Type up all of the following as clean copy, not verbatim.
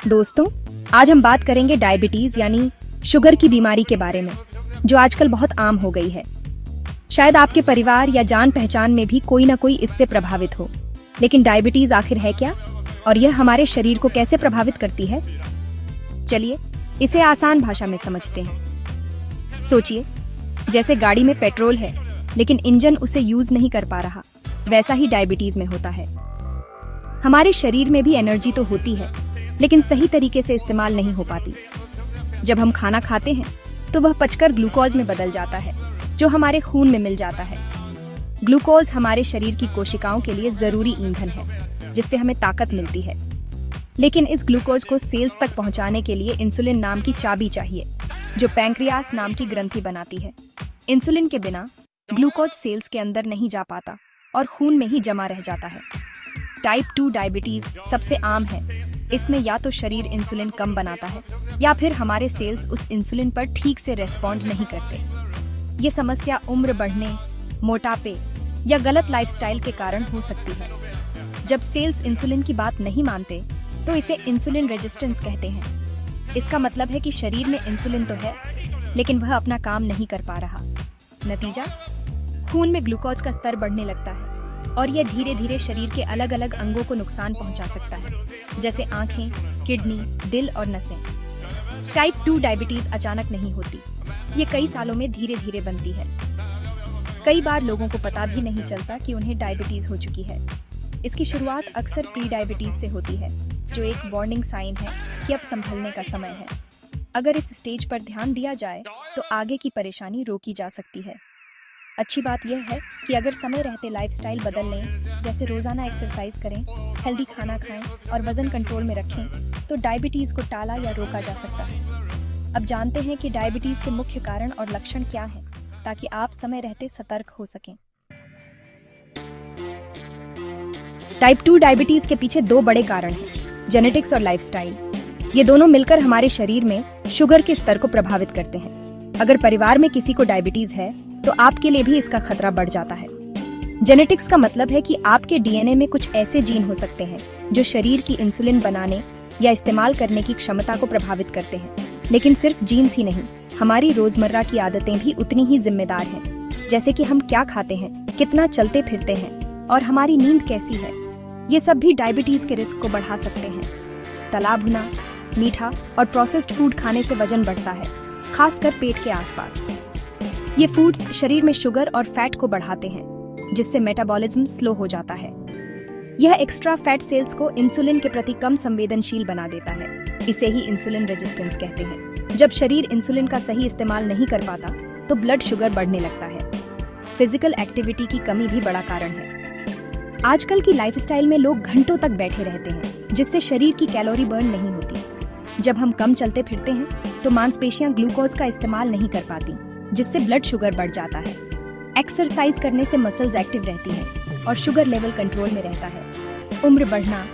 दोस्तों, आज हम बात करेंगे डायबिटीज यानी शुगर की बीमारी के बारे में, जो आजकल बहुत आम हो गई है। शायद आपके परिवार या जान पहचान में भी कोई ना कोई इससे प्रभावित हो। लेकिन डायबिटीज आखिर है क्या और यह हमारे शरीर को कैसे प्रभावित करती है? चलिए इसे आसान भाषा में समझते हैं। सोचिए, जैसे गाड़ी में पेट्रोल है लेकिन इंजन उसे यूज नहीं कर पा रहा, वैसा ही डायबिटीज में होता है। हमारे शरीर में भी एनर्जी तो होती है, लेकिन सही तरीके से इस्तेमाल नहीं हो पाती। जब हम खाना खाते हैं तो वह पचकर ग्लूकोज में बदल जाता है, जो हमारे खून में मिल जाता है। ग्लूकोज हमारे शरीर की कोशिकाओं के लिए जरूरी ईंधन है, जिससे हमें ताकत मिलती है। लेकिन इस ग्लूकोज को सेल्स तक पहुंचाने के लिए इंसुलिन नाम की चाबी चाहिए, जो पैंक्रियास नाम की ग्रंथि बनाती है। इंसुलिन के बिना ग्लूकोज सेल्स के अंदर नहीं जा पाता और खून में ही जमा रह जाता है। टाइप 2 डायबिटीज सबसे आम है। इसमें या तो शरीर इंसुलिन कम बनाता है या फिर हमारे सेल्स उस इंसुलिन पर ठीक से रेस्पॉन्ड नहीं करते। ये समस्या उम्र बढ़ने, मोटापे या गलत लाइफस्टाइल के कारण हो सकती है। जब सेल्स इंसुलिन की बात नहीं मानते तो इसे इंसुलिन रेजिस्टेंस कहते हैं। इसका मतलब है कि शरीर में इंसुलिन तो है, लेकिन वह अपना काम नहीं कर पा रहा। नतीजा, खून में ग्लूकोज का स्तर बढ़ने लगता है और यह धीरे धीरे शरीर के अलग अलग अंगों को नुकसान पहुंचा सकता है, जैसे आंखें, किडनी, दिल और नसें। टाइप 2 डायबिटीज अचानक नहीं होती, ये कई सालों में धीरे धीरे बनती है। कई बार लोगों को पता भी नहीं चलता कि उन्हें डायबिटीज हो चुकी है। इसकी शुरुआत अक्सर प्री डायबिटीज से होती है, जो एक वार्निंग साइन है कि अब संभलने का समय है। अगर इस स्टेज पर ध्यान दिया जाए तो आगे की परेशानी रोकी जा सकती है। अच्छी बात यह है कि अगर समय रहते लाइफस्टाइल बदल लें, जैसे रोजाना एक्सरसाइज करें, हेल्दी खाना खाएं और वजन कंट्रोल में रखें, तो डायबिटीज को टाला या रोका जा सकता है। अब जानते हैं कि डायबिटीज के मुख्य कारण और लक्षण क्या हैं, ताकि आप समय रहते सतर्क हो सकें। टाइप 2 डायबिटीज के पीछे दो बड़े कारण हैं, जेनेटिक्स और लाइफस्टाइल। ये दोनों मिलकर हमारे शरीर में शुगर के स्तर को प्रभावित करते हैं। अगर परिवार में किसी को डायबिटीज है तो आपके लिए भी इसका खतरा बढ़ जाता है। जेनेटिक्स का मतलब है कि आपके डीएनए में कुछ ऐसे जीन हो सकते हैं जो शरीर की इंसुलिन बनाने या इस्तेमाल करने की क्षमता को प्रभावित करते हैं। लेकिन सिर्फ जीन्स ही नहीं, हमारी रोजमर्रा की आदतें भी उतनी ही जिम्मेदार हैं, जैसे कि हम क्या खाते हैं, कितना चलते फिरते हैं और हमारी नींद कैसी है। ये सब भी डायबिटीज के रिस्क को बढ़ा सकते हैं। तला भुना, मीठा और प्रोसेस्ड फूड खाने से वजन बढ़ता है, खासकर पेट के आसपास। ये फूड्स शरीर में शुगर और फैट को बढ़ाते हैं, जिससे मेटाबॉलिज्म स्लो हो जाता है। यह एक्स्ट्रा फैट सेल्स को इंसुलिन के प्रति कम संवेदनशील बना देता है। इसे ही इंसुलिन रेजिस्टेंस कहते हैं। जब शरीर इंसुलिन का सही इस्तेमाल नहीं कर पाता तो ब्लड शुगर बढ़ने लगता है। फिजिकल एक्टिविटी की कमी भी बड़ा कारण है। आजकल की लाइफस्टाइल में लोग घंटों तक बैठे रहते हैं, जिससे शरीर की कैलोरी बर्न नहीं होती। जब हम कम चलते फिरते हैं तो मांसपेशियां ग्लूकोज का इस्तेमाल नहीं कर पाती, जिससे ब्लड शुगर बढ़ जाता है। एक्सरसाइज करने से मसल्स एक्टिव रहती हैं और शुगर लेवल कंट्रोल में रहता है। उम्र बढ़ना,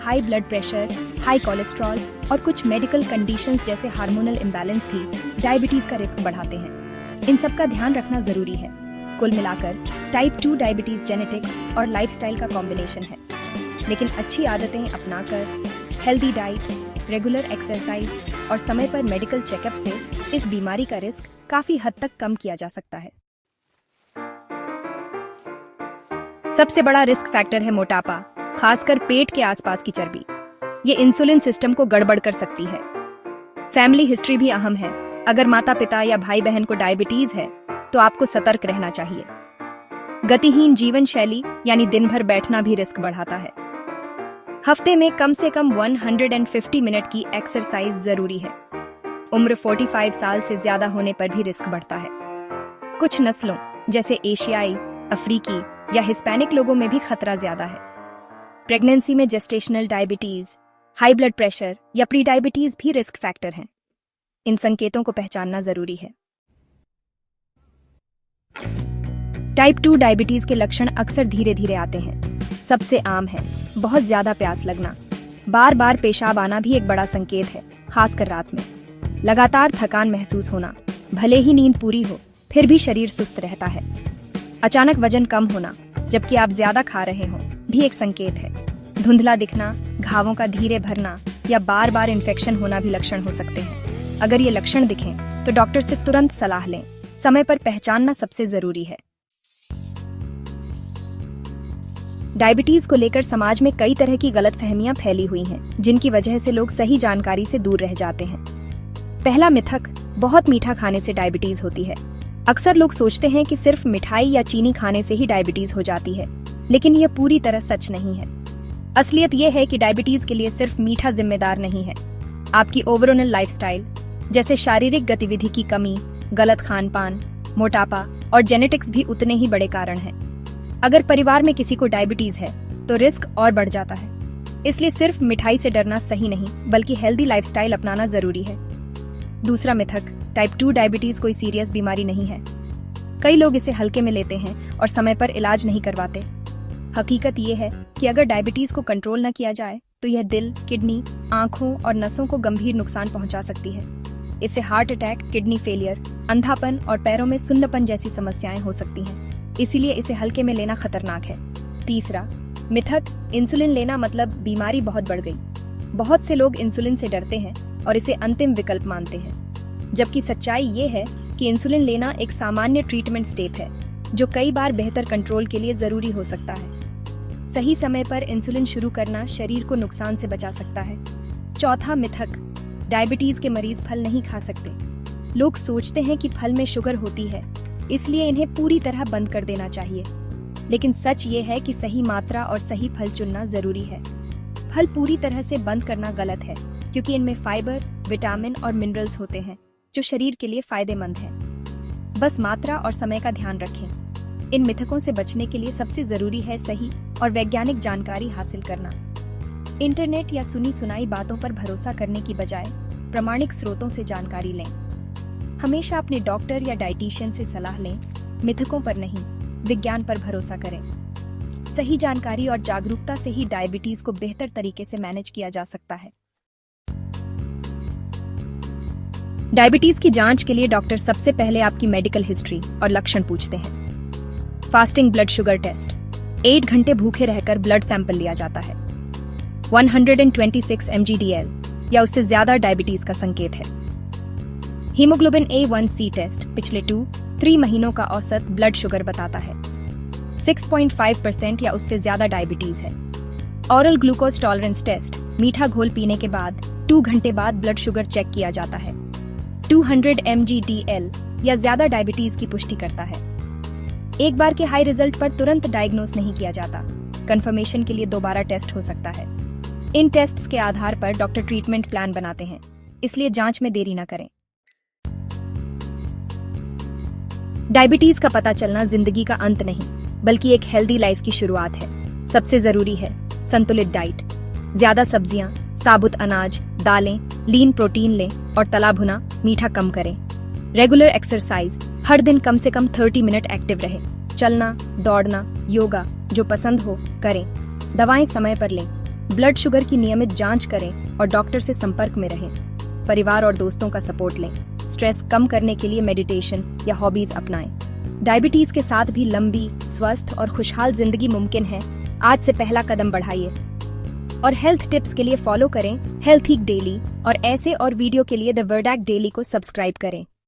high blood pressure, high cholesterol और कुछ मेडिकल कंडीशंस जैसे हार्मोनल इम्बैलेंस भी डायबिटीज का रिस्क बढ़ाते हैं। इन सब का ध्यान रखना जरूरी है। कुल मिलाकर टाइप 2 डायबिटीज जेनेटिक्स और लाइफस्टाइल का कॉम्बिनेशन है। लेकिन अच्छी आदतें अपनाकर, हेल्दी डाइट, रेगुलर एक्सरसाइज और समय पर मेडिकल चेकअप से इस बीमारी का रिस्क काफी हद तक कम किया जा सकता है। सबसे बड़ा रिस्क फैक्टर है मोटापा, खासकर पेट के आसपास की चर्बी। ये इंसुलिन सिस्टम को गड़बड़ कर सकती है। फैमिली हिस्ट्री भी अहम है। अगर माता पिता या भाई बहन को डायबिटीज है तो आपको सतर्क रहना चाहिए। गतिहीन जीवन शैली यानी दिन भर बैठना भी रिस्क बढ़ाता है। हफ्ते में कम से कम 150 मिनट की एक्सरसाइज जरूरी है। उम्र 45 साल से ज्यादा होने पर भी रिस्क बढ़ता है। कुछ नस्लों जैसे एशियाई, अफ्रीकी या हिस्पैनिक लोगों में भी खतरा ज्यादा है। प्रेगनेंसी में gestational diabetes, high blood pressure या प्री डायबिटीज भी रिस्क फैक्टर हैं। इन संकेतों को पहचानना जरूरी है। टाइप 2 डायबिटीज के लक्षण अक्सर धीरे धीरे आते हैं। सबसे आम है बहुत ज्यादा प्यास लगना, बार बार पेशाब आना भी एक बड़ा संकेत है, खासकर रात में। लगातार थकान महसूस होना, भले ही नींद पूरी हो फिर भी शरीर सुस्त रहता है। अचानक वजन कम होना जबकि आप ज्यादा खा रहे हो भी एक संकेत है। धुंधला दिखना, घावों का धीरे भरना या बार बार इन्फेक्शन होना भी लक्षण हो सकते हैं। अगर ये लक्षण दिखें तो डॉक्टर से तुरंत सलाह लें। समय पर पहचानना सबसे जरूरी है। डायबिटीज को लेकर समाज में कई तरह की गलतफहमियां फैली हुई हैं, जिनकी वजह से लोग सही जानकारी से दूर रह जाते हैं। पहला मिथक, बहुत मीठा खाने से डायबिटीज होती है। अक्सर लोग सोचते हैं कि सिर्फ मिठाई या चीनी खाने से ही डायबिटीज हो जाती है, लेकिन यह पूरी तरह सच नहीं है। असलियत यह है कि डायबिटीज के लिए सिर्फ मीठा जिम्मेदार नहीं है। आपकी ओवरऑल लाइफस्टाइल, जैसे शारीरिक गतिविधि की कमी, गलत खान पान, मोटापा और जेनेटिक्स भी उतने ही बड़े कारण हैं। अगर परिवार में किसी को डायबिटीज है तो रिस्क और बढ़ जाता है। इसलिए सिर्फ मिठाई से डरना सही नहीं, बल्कि हेल्दी लाइफस्टाइल अपनाना जरूरी है। दूसरा मिथक, टाइप 2 डायबिटीज कोई सीरियस बीमारी नहीं है। कई लोग इसे हल्के में लेते हैं और समय पर इलाज नहीं करवाते। हकीकत ये है कि अगर डायबिटीज को कंट्रोल न किया जाए तो यह दिल, किडनी, आंखों और नसों को गंभीर नुकसान पहुंचा सकती है। इससे हार्ट अटैक, किडनी फेलियर, अंधापन और पैरों में सुन्नपन जैसी समस्याएं हो सकती हैं। इसीलिए इसे हल्के में लेना खतरनाक है। तीसरा मिथक, इंसुलिन लेना मतलब बीमारी बहुत बढ़ गई। बहुत से लोग इंसुलिन से डरते हैं और इसे अंतिम विकल्प मानते हैं, जबकि सच्चाई ये है कि इंसुलिन लेना एक सामान्य ट्रीटमेंट स्टेप है, जो कई बार बेहतर कंट्रोल के लिए जरूरी हो सकता है। सही समय पर इंसुलिन शुरू करना शरीर को नुकसान से बचा सकता है। चौथा मिथक, डायबिटीज के मरीज फल नहीं खा सकते। लोग सोचते हैं कि फल में शुगर होती है, इसलिए इन्हें पूरी तरह बंद कर देना चाहिए। लेकिन सच ये है कि सही मात्रा और सही फल चुनना जरूरी है। फल पूरी तरह से बंद करना गलत है, क्योंकि इनमें फाइबर, विटामिन और मिनरल्स होते हैं जो शरीर के लिए फायदेमंद हैं। बस मात्रा और समय का ध्यान रखें। इन मिथकों से बचने के लिए सबसे जरूरी है सही और वैज्ञानिक जानकारी हासिल करना। इंटरनेट या सुनी सुनाई बातों पर भरोसा करने की बजाय प्रामाणिक स्रोतों से जानकारी लें। हमेशा अपने डॉक्टर या डाइटिशियन से सलाह लें। मिथकों पर नहीं, विज्ञान पर भरोसा करें। सही जानकारी और जागरूकता से ही डायबिटीज को बेहतर तरीके से मैनेज किया जा सकता है। डायबिटीज की जांच के लिए डॉक्टर सबसे पहले आपकी मेडिकल हिस्ट्री और लक्षण पूछते हैं। फास्टिंग ब्लड शुगर टेस्ट, 8 घंटे भूखे रहकर ब्लड सैंपल लिया जाता है। 126 mg/dl या उससे ज्यादा डायबिटीज का संकेत है। हीमोग्लोबिन A1C टेस्ट पिछले 2-3 महीनों का औसत ब्लड शुगर बताता है। 6.5% या उससे ज्यादा डायबिटीज है। ऑरल ग्लूकोज टॉलरेंस टेस्ट, मीठा घोल पीने के बाद 2 घंटे बाद ब्लड शुगर चेक किया जाता है। 200 mg/dl या ज्यादा डायबिटीज की पुष्टि करता है। एक बार के हाई रिजल्ट पर तुरंत डायग्नोस नहीं किया जाता। कंफर्मेशन के लिए दोबारा टेस्ट हो सकता है। इन टेस्ट्स के आधार पर डॉक्टर ट्रीटमेंट प्लान बनाते हैं, इसलिए जांच में देरी न करें। डायबिटीज का पता चलना जिंदगी का अंत नहीं, बल्कि एक हेल्दी लाइफ की शुरुआत है। सबसे जरूरी है संतुलित डाइट। ज्यादा सब्जियां, साबुत अनाज, दालें, लीन प्रोटीन लें और तला भुना मीठा कम करें। रेगुलर एक्सरसाइज, हर दिन कम से कम 30 मिनट एक्टिव रहें। चलना, दौड़ना, योगा जो पसंद हो करें। दवाएं समय पर लें। ब्लड शुगर की नियमित जांच करें और डॉक्टर से संपर्क में रहें। परिवार और दोस्तों का सपोर्ट लें। स्ट्रेस कम करने के लिए मेडिटेशन या हॉबीज अपनाएं। डायबिटीज के साथ भी लंबी, स्वस्थ और खुशहाल जिंदगी मुमकिन है। आज से पहला कदम बढ़ाइए। और हेल्थ टिप्स के लिए फॉलो करें हेल्थ हीक डेली और ऐसे और वीडियो के लिए द वर्डैक डेली को सब्सक्राइब करें।